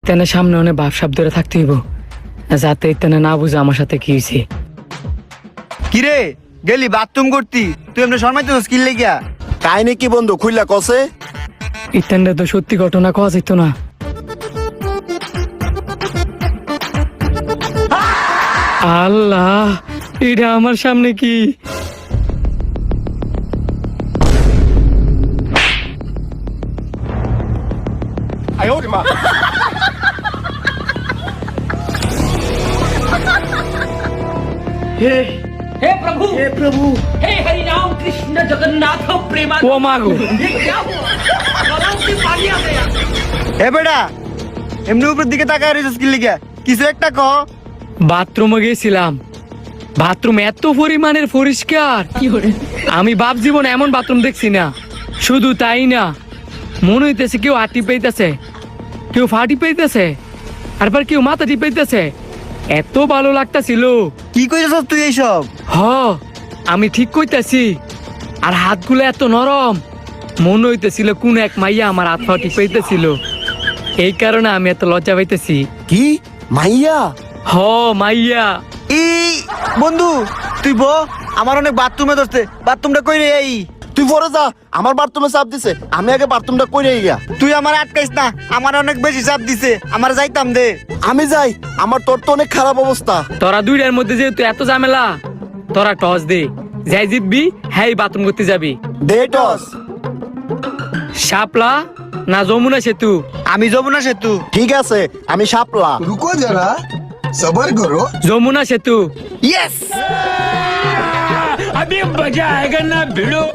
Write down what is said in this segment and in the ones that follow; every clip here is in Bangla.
ইত্যানে সামনে অনেক ভাবসাব ধরে থাকতে হইব, যাতে ইত্যানে না বুঝে আমার সাথে কি হয়েছে। কিরে গেলি বাথরুম করতি, তুই এমনি শর্মাইতে স্কিল লেগিয়া? কাহিনী কি বন্ধু খুললা কসে? ইত্যানটা তো সত্যি ঘটনা কওয়া যেত না। আল্লাহ, এটা আমার সামনে কি? हे प्रभु, हे प्रभु, हे हरि राम कृष्ण जगन्नाथ प्रेमा। ও মাগো, ये क्या हुआ? गलाव से पानी आ गया। এ বেটা এমনি উপর দিকে তাকায় রয়েছে স্কিল লেগিয়া, কিছু একটা ক। বাথরুমে গেছিলাম, বাথরুম এত পরিমাণের পরিষ্কার, আমি বাপ জীবনে এমন বাথরুম দেখছি না। শুধু তাই না, মনে হইতেছে কেউ হাত টিপাইতেছে, কেউ ফা টিপাইতেছে, আরবার কেউ মাথা টিপাইতেছে। এত ভালো লাগতাছিল। কি কইছস তুই এইসব? হ, আমি ঠিক কইতাছি। আর হাতগুলো এত নরম, মনে হইতেছিল কোন এক মাইয়া আমার হাত পা টিপাইতেছিল। এই কারণে আমি এত লজ্জা পাইতেছি। কি মাইয়া? হ, মাইয়া। এই বন্ধু তুই আমার অনেক বাথরুমে ধরছে, বাথরুমটা কই রে? এই তুই পরে যা, আমার বাথরুমে চাপ দিছে, আমি আগে বাথরুমটা কইরে গিয়া। তুই আমার আটকাইস না, আমার অনেক বেশি চাপ দিছে, আমার যাইতাম দে। আমি যাই, আমার তোর তো অনেক খারাপ অবস্থা। তোরা দুইটার মধ্যে যেহেতু এত ঝামেলা, তোরা টস দে, যাই জিতবি হ্যাঁ বাথরুম করতে যাবি। দে টস। শাপলা না যমুনা সেতু? আমি যমুনা সেতু। ঠিক আছে, আমি শাপলা। रुको जरा सबर करो। যমুনা সেতু। ইয়েস। अभी मजा आएगा ना भिड़ो।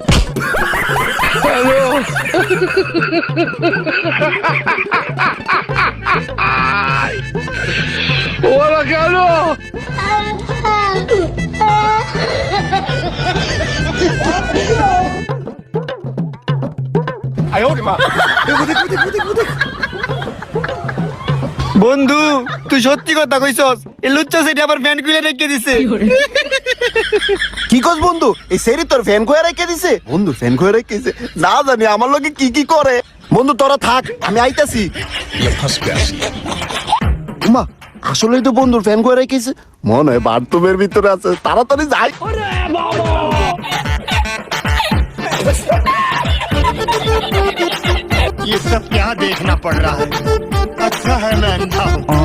বন্ধু তুই সত্যি কথা কইছস, এই লুচ্চা সেটা আবার ফ্যান খুলে রেখে দিছে। কি কস বন্ধু, এই সেরি তোর ফ্যান কয়ে রেখে দিছে? বন্ধু ফ্যান কয়ে রেখেছে, না জানি আমার লোকে কি কি করে। বন্ধু তোরা থাক, আমি আইতাছি। মা আসলেই তো বন্ধুর ফ্যান করে রেখেছে, মনে হয় বাথরুমের ভিতরে আছে, তাড়াতাড়ি যাই। ये सब क्या देखना पड़ रहा है? अच्छा है मैं अंधा हूँ।